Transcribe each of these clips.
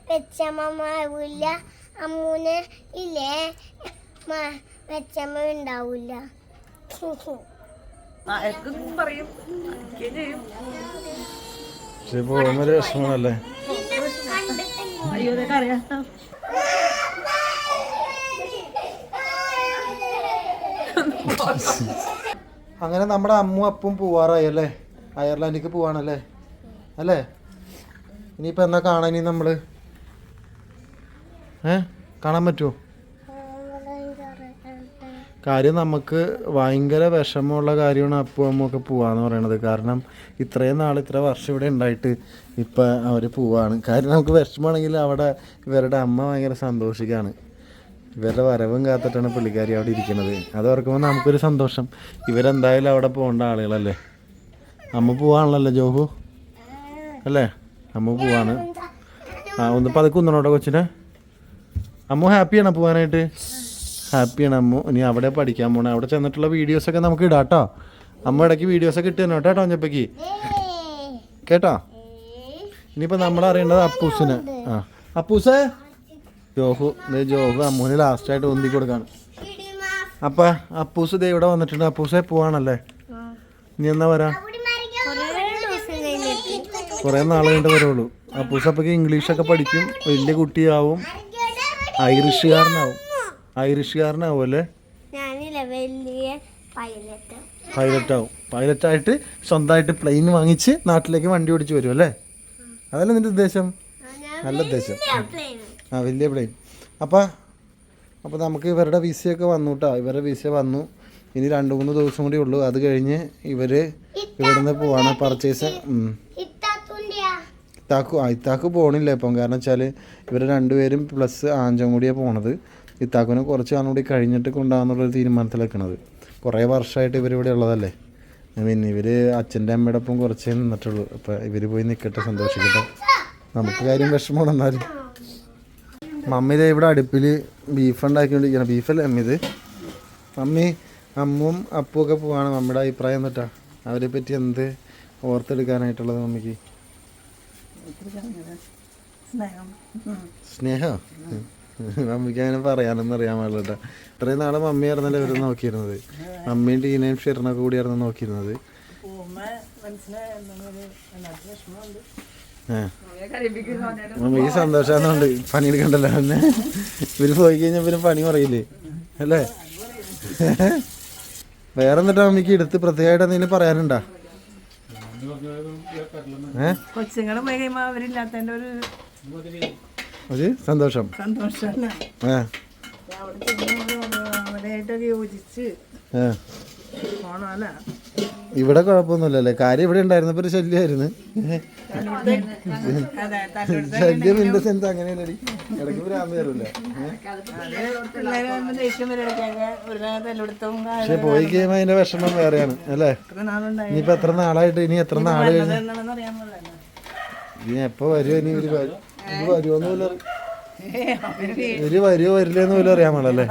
വെച്ചമ്മ അമ്മൂന് ഇല്ലേ വെച്ചമ്മ ഉണ്ടാവൂല. പക്ഷെ പോകുന്നൊരു വിഷമല്ലേ. അങ്ങനെ നമ്മുടെ അമ്മു അപ്പും പോവാറായി അല്ലേ? അയർലാൻഡിലേക്ക് പോവാണല്ലേ അല്ലേ? ഇനിയിപ്പോൾ എന്നാ കാണാൻ ഇനി നമ്മൾ കാണാൻ പറ്റുമോ? കാര്യം നമുക്ക് ഭയങ്കര വിഷമമുള്ള കാര്യമാണ് അപ്പു അമ്മൊക്കെ പോവാന്ന് പറയണത്. കാരണം ഇത്രയും നാൾ ഇത്ര വർഷം ഇവിടെ ഉണ്ടായിട്ട് ഇപ്പം അവർ പോവാണ്. കാര്യം നമുക്ക് വിഷമമാണെങ്കിൽ അവിടെ ഇവരുടെ അമ്മ ഭയങ്കര സന്തോഷിക്കുകയാണ്. ഇവരുടെ വരവും കാത്തിട്ടാണ് പുള്ളിക്കാരി അവിടെ ഇരിക്കുന്നത്. അത് ഓർക്കുമ്പോൾ നമുക്കൊരു സന്തോഷം. ഇവരെന്തായാലും അവിടെ പോകേണ്ട ആളുകളല്ലേ. അമ്മ പോവാണല്ലോ ജോഹു അല്ലേ? അമ്മ പോവാണ്. ഒന്ന് പതുക്കെ ഒന്നോട്ടോ കൊച്ചിനെ. അമ്മു ഹാപ്പിയാണോ പോകാനായിട്ട്? ഹാപ്പിയാണ് അമ്മു. ഇനി അവിടെ പഠിക്കാൻ പോകണം. അവിടെ ചെന്നിട്ടുള്ള വീഡിയോസൊക്കെ നമുക്ക് ഇടാം കേട്ടോ. അമ്മ ഇടയ്ക്ക് വീഡിയോസൊക്കെ ഇട്ട് തന്നോ കേട്ടോ കുഞ്ഞപ്പയ്ക്ക്, കേട്ടോ. ഇനിയിപ്പോൾ നമ്മളറിയേണ്ടത് അപ്പൂസിന്. അപ്പൂസേ ജോഹു അമ്മൂന് ലാസ്റ്റായിട്ട് ഒന്തി കൊടുക്കാണ്. അപ്പം അപ്പൂസ് ദേ ഇവിടെ വന്നിട്ടുണ്ട്. അപ്പൂസേ പോവാണല്ലേ? ഇനി എന്നാ വരാം? കുറേ നാൾ കഴിഞ്ഞിട്ട് വരുള്ളൂ. അപ്പൂസ് അപ്പൊക്കെ ഇംഗ്ലീഷൊക്കെ പഠിക്കും, വലിയ കുട്ടിയാവും, ഐറിഷുകാരനാവും അല്ലേ? പൈലറ്റാവും. പൈലറ്റായിട്ട് സ്വന്തമായിട്ട് പ്ലെയിൻ വാങ്ങിച്ച് നാട്ടിലേക്ക് വണ്ടി ഓടിച്ച് വരും അല്ലേ? അതല്ലേ നിൻ്റെ ഉദ്ദേശം? നല്ല ഉദ്ദേശം. വലിയ പ്ലെയിൻ. അപ്പോൾ നമുക്ക് ഇവരുടെ വിസയൊക്കെ വന്നു കേട്ടോ. ഇവരുടെ വിസ വന്നു. ഇനി 2-3 ദിവസം കൂടി ഉള്ളൂ. അത് കഴിഞ്ഞ് ഇവർ ഇവിടുന്ന് പോവാണ് പർച്ചേസ്. ഇത്താക്ക് പോകണില്ല ഇപ്പം. കാരണം വെച്ചാൽ ഇവർ രണ്ടുപേരും പ്ലസ് ആഞ്ചം കൂടിയാണ് പോണത്. ഇത്താക്കിനെ കുറച്ച് നാളും കൂടി കഴിഞ്ഞിട്ട് കൊണ്ടുപോകാന്നുള്ളൊരു തീരുമാനത്തിലെക്കണത്. കുറേ വർഷമായിട്ട് ഇവരിവിടെ ഉള്ളതല്ലേ. പിന്നെ ഇവർ അച്ഛൻ്റെ അമ്മയുടെ ഒപ്പം കുറച്ചേ നിന്നിട്ടുള്ളൂ. അപ്പോൾ ഇവർ പോയി നിൽക്കട്ടെ, സന്തോഷിക്കട്ടെ. നമുക്ക് കാര്യം വിഷമമാണ്. എന്നാലും മമ്മി ഇതേ ഇവിടെ അടുപ്പിൽ ബീഫ് ഉണ്ടാക്കിക്കൊണ്ടിരിക്കണം. ബീഫല്ലേ അമ്മ ഇത്? മമ്മി അമ്മും അപ്പും ഒക്കെ പോവാണ്. മമ്മിയുടെ അഭിപ്രായം എന്നിട്ടാ അവരെ പറ്റി എന്ത് ഓർത്തെടുക്കാനായിട്ടുള്ളത് മമ്മിക്ക്? സ്നേഹം. മമ്മിക്ക് അങ്ങനെ പറയാനൊന്നും അറിയാൻ പാടില്ല കേട്ടോ. ഇത്രയും നാളെ മമ്മിയായിരുന്നല്ലേ ഇവർ നോക്കിയിരുന്നത്. മമ്മിയും ടീനയും ഷെറിനൊക്കെ കൂടിയായിരുന്നു നോക്കിയിരുന്നത്. മമ്മിക്ക് സന്തോഷമാകുന്നുണ്ട്. പണിയെടുക്കണ്ടല്ലോ. പിന്നെ ഇവര് പോയി കഴിഞ്ഞാൽ പിന്നെ പണി കുറയില്ലേ അല്ലേ? വേറെ എന്നിട്ട് മമ്മിക്ക് എടുത്ത് പ്രത്യേകമായിട്ട് എന്തെങ്കിലും പറയാനുണ്ടോ? ഒരു സന്തോഷം. ഇവിടെ കുഴപ്പമൊന്നുമില്ലല്ലേ? കാര്യം ഇവിടെ ഉണ്ടായിരുന്നപ്പോ ഒരു ശല്യമായിരുന്നു. ശല്യം ഇന്റെ സെൻസ് അങ്ങനെയല്ലേ? ഇടയ്ക്ക് ഭ്രാന്ത് തരൂല. പക്ഷെ പോയി കഴിയുമ്പോ അതിന്റെ വിഷമം വേറെയാണ് അല്ലേ? ഇനിയിപ്പോ എത്ര നാളായിട്ട്, ഇനി എത്ര നാള് ഇനി എപ്പോ വരുമോ? ഇനി ഇവര് വരുമോന്ന് പോലും ഇവര് വരുമോ വരില്ലെന്ന് പോലും അറിയാൻ പാടല്ലേ?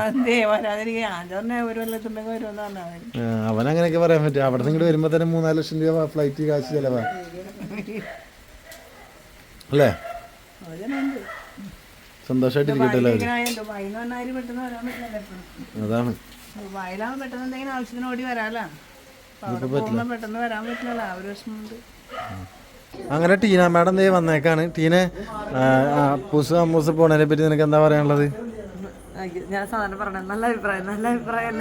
അവനങ്ങനെയൊക്കെ പറയാൻ പറ്റും. അവിടെ നിന്ന് ഇങ്ങോട്ട് വരുമ്പോ തന്നെ 3-4 ലക്ഷം രൂപ ഫ്ലൈറ്റ് കാശ് ചെലവാ അല്ലേ? സന്തോഷമായിട്ടിരിക്കട്ടെ എല്ലാവരും. അതാണ് അങ്ങനെ ടീന മാഡം ദേ വന്നേക്കാണ്. ടീനെ അപ്പൂസ് അമ്മൂസ് പോണതിനെ പറ്റി നിനക്ക് എന്താ പറയാനുള്ളത്? ഞാൻ സാധാരണ പറഞ്ഞ നല്ല അഭിപ്രായം.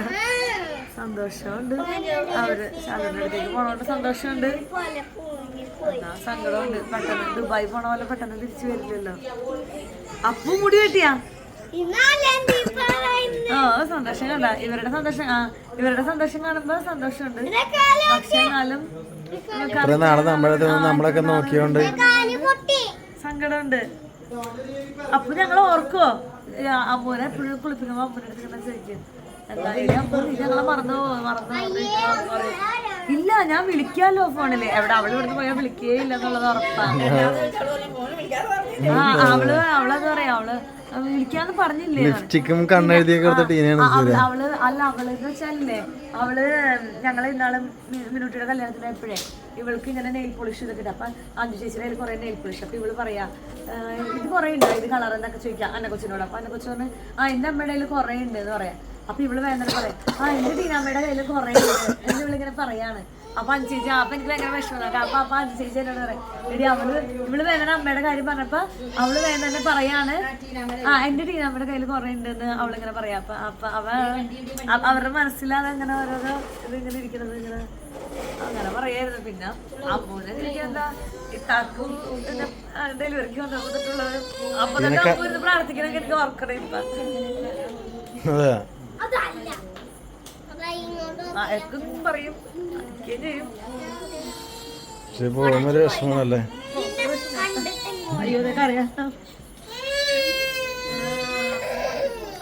സന്തോഷമുണ്ട്. അവര് ശാന്തന്റെ അടുത്തേക്ക് പോണോണ്ട് സന്തോഷമുണ്ട്. സങ്കടമുണ്ട്. പെട്ടെന്ന് ദുബായി പോണ പോലെ പെട്ടെന്ന് തിരിച്ചു വരില്ലല്ലോ. അപ്പു മുടി വെട്ടിയാ സന്തോഷം കണ്ട. ഇവരുടെ സന്തോഷം കാണുമ്പോ സന്തോഷമുണ്ട്. പക്ഷെ എന്നാലും നമ്മളൊക്കെ നോക്കിയോണ്ട് സങ്കടമുണ്ട്. അപ്പൊ ഞങ്ങൾ ഓർക്കുവോ അമ്മൂനെ എപ്പോഴും കുളിപ്പിക്കുമ്പോ അമ്മൂനെ അടുത്ത് ചോദിക്കും ഞങ്ങളെ മറന്നു. ഇല്ല, ഞാൻ വിളിക്കാമല്ലോ ഫോണില്. അവള് ഇവിടുന്ന് പോയാൽ വിളിക്കേ ഇല്ല എന്നുള്ളത് ഉറപ്പാണ്. അവളത് പറയാ. അവള് വിളിക്കാന്ന് പറഞ്ഞില്ലേ? അവളെന്ന് വെച്ചാലേ അവള് ഞങ്ങളെ ഇന്നാളും മിനുട്ടിയുടെ കല്യാണത്തിന് എപ്പോഴേ ഇവൾക്ക് ഇങ്ങനെ നെയിൽ പോളിഷ് ഇതൊക്കെ ഇട്ട്. അപ്പൊ അഞ്ചു ചേച്ചിയുടെ കയ്യിൽ കുറെ നെയിൽ പോളിഷ്. അപ്പൊ ഇവള് പറയാ ഇത് കുറെ ഉണ്ട്, ഇത് കളർ എന്നൊക്കെ ചോദിക്കാം അന്ന കൊച്ചിനോട്. അപ്പൊ അന്ന കൊച്ചു പറഞ്ഞു എന്റെ അമ്മയുടെ കയ്യിൽ കുറെ ഉണ്ട് എന്ന് പറയാം. അപ്പൊ ഇവള് വേദന പറയാം എന്റെ ടീനാമ്മയുടെ കയ്യിൽ കുറെ ഉണ്ട് എന്ന് ഇവളിങ്ങനെ പറയാണ്. അപ്പൊ അഞ്ചു ചേച്ചി അപ്പൊ എനിക്ക് ഭയങ്കര വിഷമമാണ്. അപ്പൊ അഞ്ചു ചേച്ചി എന്നോട് പറയാം എടി ഇവള് വേദന അമ്മയുടെ കാര്യം പറഞ്ഞപ്പോ അവള് വേദന പറയാണ് എന്റെ ടീനാമ്മയുടെ കയ്യിൽ കുറെ ഉണ്ടെന്ന് അവളിങ്ങനെ പറയാം. അപ്പൊ അവരുടെ മനസ്സിലാതെ അങ്ങനെ ഓരോരോ ഇതിങ്ങനെ ഇരിക്കണത് ഇങ്ങനെ അങ്ങനെ പറയായിരുന്നു. പിന്നെ അമ്മൂനെ എനിക്ക് എന്താ ഇത്താക്കും ഡെലിവറിക്ക് വന്നിട്ടുള്ളത് അപ്പൊ തന്നെ അമ്മൂന്ന് പ്രാർത്ഥിക്കണമെങ്കിൽ എനിക്ക് ഓർക്കണം. ഇപ്പൊ പറയും ചെയ്യും. അയ്യോ അറിയാം.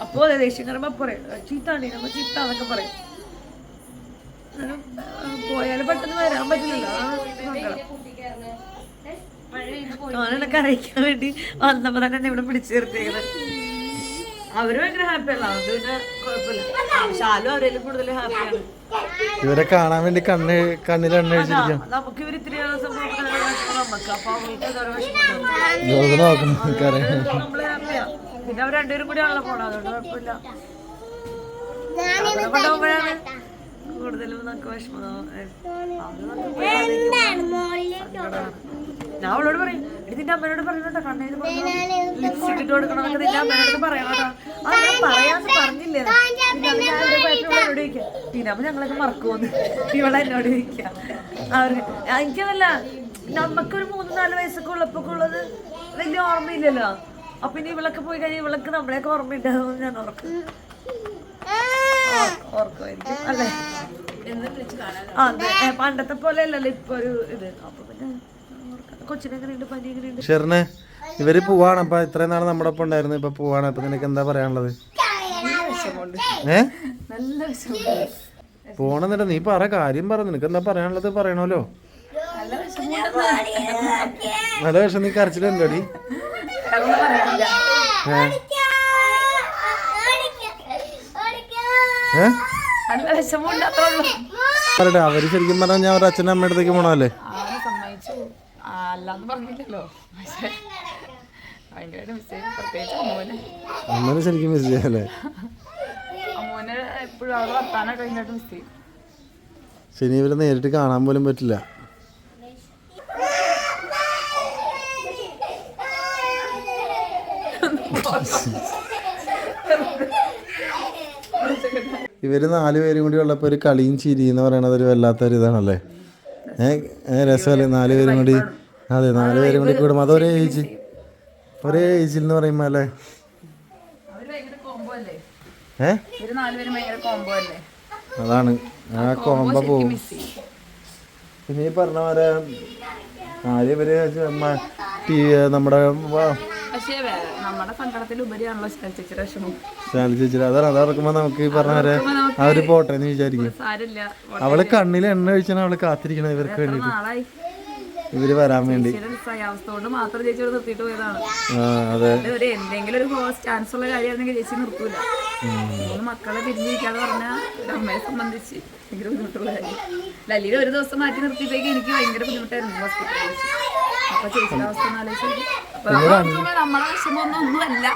അപ്പോ ദേഷ്യം പറയുമ്പോ പറയും ചീത്താണ്ടി നമ്മ ചീത്ത എന്നൊക്കെ പറയും. പോയാലും പെട്ടെന്ന് വരാൻ പറ്റില്ലല്ലോ. ഞാനെന്നൊക്കെ അറിയിക്കാൻ വേണ്ടി വന്നപ്പോ തന്നെ ഇവിടെ പിടിച്ചു നിർത്തിയത്. അവര് ഭയങ്കര ഹാപ്പിയല്ല, അതുകൊണ്ട് പിന്നെ കുഴപ്പമില്ല. ശാലും അവരെല്ലാം കൂടുതൽ ഹാപ്പിയാണ്. ഇവരെ കാണാൻ വേണ്ടി കണ്ണിൽ എണ്ണ ഒഴിച്ചിരിക്കും. നമുക്ക് ഇവർ ഇത്തിരി നമുക്ക് അപ്പൊ അവർക്ക് നമ്മള് ഹാപ്പിയാ. പിന്നെ അവർ രണ്ടുപേരും കൂടി ആണല്ലോ പോണത്, അതുകൊണ്ട് കുഴപ്പമില്ല. അവരെ കൊണ്ടുപോകുമ്പോഴാണ് കൂടുതലും നമുക്ക് വിഷമം. ഞാൻ അവളോട് പറയും നിന്റെ അമ്മയോട് പറഞ്ഞോട്ടോ കണ്ണേര് ലിപ്സ്റ്റിക് ഇട്ട് കൊടുക്കണമെന്നൊക്കെ നിന്റെ അമ്മയോട് പറയണോട്ടോ. ഞാൻ പറയാന്ന് പറഞ്ഞില്ലേ. പിന്നെ എന്നോട് ചോദിക്കാം പിന്നെ അപ്പൊ ഞങ്ങളൊക്കെ മറക്കുമെന്ന് ഇവളെ എന്നോട് ചോദിക്കാം. എനിക്കതല്ല, നമുക്കൊരു 3-4 വയസ്സൊക്കെ ഉള്ളപ്പോ ഉള്ളത് വലിയ ഓർമ്മയില്ലല്ലോ. അപ്പൊ ഇനി ഇവളൊക്കെ പോയി കഴിഞ്ഞാൽ ഇവളൊക്കെ നമ്മളെയൊക്കെ ഓർമ്മയുണ്ടാകുമെന്ന് ഞാൻ ഓർക്കുമായിരിക്കും അല്ലേ. അതെ, പണ്ടത്തെ പോലെ അല്ലല്ലോ ഇപ്പൊ ഒരു ഇത്. അപ്പൊ പിന്നെ കൊച്ചിനെങ്ങനെയുണ്ട്, പനി എങ്ങനെയുണ്ട്? ഷെറിനെ ഇവര് പോവാണ്. അപ്പൊ ഇത്രയും നാൾ നമ്മുടെ ഒപ്പം ഉണ്ടായിരുന്നു, ഇപ്പൊ പോവാണ്. അപ്പൊ നിനക്ക് എന്താ പറയാനുള്ളത്? പോണെന്നിട്ട് നീ പറ, കാര്യം പറ. നിനക്ക് എന്താ പറയാനുള്ളത് പറയണല്ലോ. നല്ല വിഷം. നീ കരച്ചിലുണ്ടോടി? പറയട്ടെ, അവര് ശരിക്കും പറഞ്ഞാൽ ഞാൻ ഒരു അച്ഛനും അമ്മയുടെ അടുത്തേക്ക് പോണല്ലേ. അമ്മനെ ശരിക്കും മിസ് ചെയ്യല്ലേ? ശനി ഇവരെ നേരിട്ട് കാണാൻ പോലും പറ്റില്ല. ഇവര് 4 പേരും കൂടി ഉള്ളപ്പോ ഒരു കളിയും ചിരി എന്ന് പറയണത് ഒരു വല്ലാത്തൊരു ഇതാണല്ലേ. രസമല്ലേ 4 പേരും കൂടി? അതെ, 4 പേരും കൂടി കൂടും. അത് ഒരേ ഏജിൽ എന്ന് പറയുമ്പോ അല്ലേ. അതാണ് ആ കോമ്പ പോവും. പിന്നെ ഈ പറഞ്ഞ പോലെ ആദ്യം ഇവര് നമ്മുടെ ചേച്ചി അതാണ് അതറക്കുമ്പോ നമുക്ക് ഈ പറഞ്ഞ പോലെ അവര് പോട്ടെ എന്ന് വിചാരിക്കും. അവള് കണ്ണിൽ എണ്ണ ഒഴിച്ചാണ് അവള് കാത്തിരിക്കണത് ഇവർക്ക് വേണ്ടിട്ട്, ഇവര് വരാൻ വേണ്ടി. അതെ, എന്തെങ്കിലും ഒരു ചാൻസ് ഉള്ള കാര്യമായിരുന്നെങ്കിൽ ചേച്ചി നിർത്തൂല. 3 മക്കളെ പിരിഞ്ഞിരിക്കാന്ന് പറഞ്ഞാൽ ഒരു അമ്മയെ സംബന്ധിച്ച് ഭയങ്കര ബുദ്ധിമുട്ടുള്ള കാര്യം. ലല്ലിയുടെ ഒരു ദിവസം മാറ്റി നിർത്തിയപ്പോഴേക്കും എനിക്ക് ഭയങ്കര ബുദ്ധിമുട്ടായിരുന്നു ഹോസ്പിറ്റലിൽ വെച്ച്. അപ്പൊ ചേച്ചിയുടെ അവസ്ഥ ആലോചിച്ചു. നമ്മളെ വിഷമമൊന്നുമല്ല.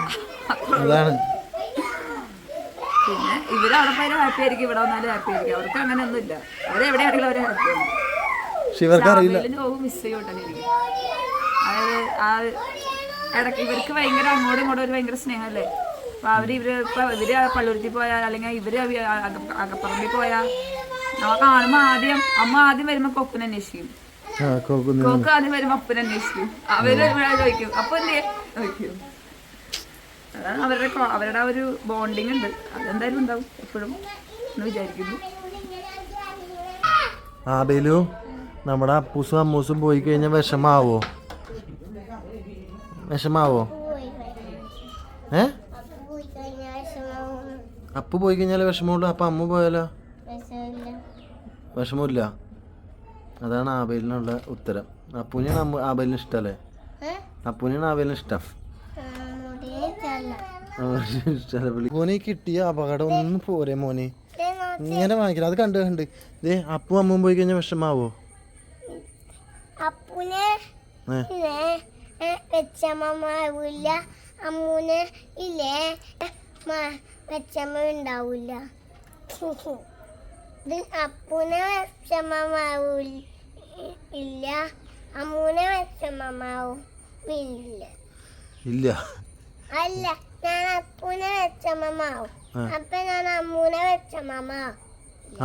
പിന്നെ ഇവരവിടെ പോയാലും ഹാപ്പി ആയിരിക്കും, ഇവിടെ വന്നാലും ഹാപ്പി ആയിരിക്കും. അവർക്ക് അങ്ങനെ ഒന്നുമില്ല. അവരെവിടെയാണെങ്കിലും അവരെ ഹാപ്പിയാണ്. മിസ് ചെയ്യോട്ടെനിക്ക്. അതായത് ഇടയ്ക്ക് ഇവർക്ക് ഭയങ്കര അങ്ങോട്ടും ഇങ്ങോട്ടും ഒരു ഭയങ്കര സ്നേഹമല്ലേ. അപ്പൊ ഇവര് പള്ളുരുത്തി പോയാൽ അല്ലെങ്കിൽ ഇവര് അകപ്പറമ്പിൽ പോയാൽ നമ്മ കാണുമ്പോ അമ്മ ആദ്യം വരുമ്പോ കൊക്കിനെ അന്വേഷിക്കും. കൊക്ക് ആദ്യം വരുമ്പോ അപ്പനെ അന്വേഷിക്കും. അവര് ചോദിക്കും അപ്പൊ എന്തേ ചോദിക്കും. അതാണ് അവരുടെ ഒരു ബോണ്ടിങ് ഉണ്ട്. അതെന്തായാലും ഉണ്ടാവും എപ്പോഴും എന്ന് വിചാരിക്കുന്നു. ആബേലു, നമ്മുടെ അപ്പൂസും അമ്മൂസും പോയി കഴിഞ്ഞാൽ വിഷമാവോ? അപ്പു പോയി കഴിഞ്ഞാൽ വിഷമമുള്ളൂ. അപ്പൊ അമ്മ പോയാലോ വിഷമമില്ല? അതാണ് ആബേലിനുള്ള ഉത്തരം. അപ്പൂനെയാണ് ആബേലിന് ഇഷ്ടല്ലേ? അപ്പൂനെയാണ് ആബേലിന് ഇഷ്ടം. മോനെ കിട്ടിയ അപകടം ഒന്നും പോരെ മോനെ, ഇങ്ങനെ വാങ്ങിക്കണം. അത് കണ്ട് ഇതേ അപ്പു അമ്മും പോയി കഴിഞ്ഞാൽ വിഷമാവോ? അപ്പൂനെ വെച്ചമ്മമാവില്ല. അമ്മൂനെ ഇല്ലേ വെച്ചമ്മ ഉണ്ടാവില്ല. ഇത് അപ്പൂനെ വെച്ചമ്മമാവില്ല ഇല്ല, അമ്മൂനെ വെച്ചമ്മമാവും ഇല്ല. ഇല്ല അല്ല, ഞാൻ അപ്പൂനെ വെച്ചമ്മമാവും. അപ്പൊ ഞാൻ അമ്മൂനെ വെച്ചമ്മമാവും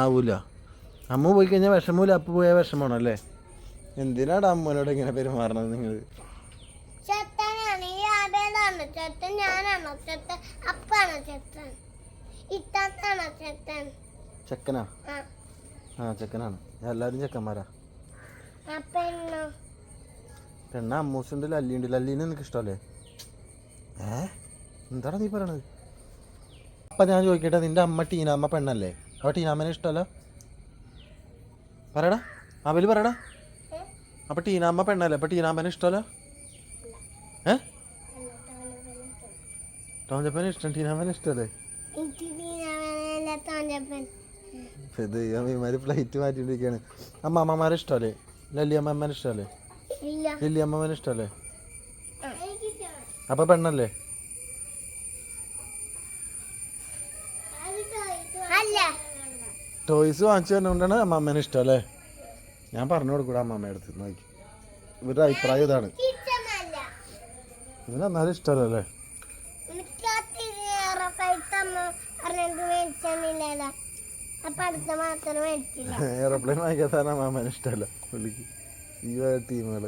ആവൂല. അമ്മ പോയി കഴിഞ്ഞാൽ വിഷമൂല, അപ്പ പോയാൽ വിഷമാണോ അല്ലേ? എന്തിനാണ് അമ്മനോട് ഇങ്ങനെ പെരുമാറണത് നിങ്ങൾ? ചെത്തനാണ് ഈ ആബേദാണ് ചെത്തൻ, ഞാനാണോ ചെത്തൻ? അപ്പാണോ ചെത്തൻ? ഇത്താത്താണോ ചെത്തൻ? ചെക്കനാ? ആ ചെക്കനാണ്. എല്ലാവരും ചെക്കന്മാരാ. പെണ്ണോ? പെണ്ണ അമ്മൂസുണ്ട്, ലല്ലിയുണ്ട്. ലല്ലീനെ നിനക്ക് ഇഷ്ടമല്ലേ? എന്താണ് നീ പറയണത്? അപ്പം ഞാൻ ചോദിക്കട്ടെ, നിന്റെ അമ്മ ടീനാമ്മ പെണ്ണല്ലേ? അപ്പോൾ ടീനാമ്മനെ ഇഷ്ടമല്ല? പറയടാ, അവല് പറയടാ. അപ്പം ടീനാമ്മ പെണ്ണല്ലേ? അപ്പം ടീനാമ്മനെ ഇഷ്ടമല്ല? ടോഞ്ചപ്പനെ ഇഷ്ടം, ടീനാമ്മനെ ഇഷ്ടമല്ലേ? ഇത് അമ്മമാര് ഫ്ലൈറ്റ് മാറ്റിക്കൊണ്ടിരിക്കുകയാണ്. അമ്മമാരെ ഇഷ്ടമല്ലേ? ലല്ലി അമ്മമ്മനെ ഇഷ്ടമല്ലേ? ലില്ലി അമ്മമ്മനെ ഇഷ്ടമല്ലേ? അപ്പം പെണ്ണല്ലേ? ടോയ്സ് വാങ്ങിച്ചു തരുന്നതുകൊണ്ടാണ് അമ്മമ്മേനെ ഇഷ്ടം അല്ലേ? ഞാൻ പറഞ്ഞു കൊടുക്കൂടാ അമ്മമ്മയുടെ അടുത്ത്. നോക്കി ഇവരുടെ അഭിപ്രായം ഇതാണ്. ഇവന് എന്നാലും ഇഷ്ടമല്ലേ? എയർപ്ലെയിൻ വാങ്ങിക്കാത്ത അമ്മമ്മേനെ ഇഷ്ടമല്ല പുള്ളിക്ക്. ഈ ടീമുകൾ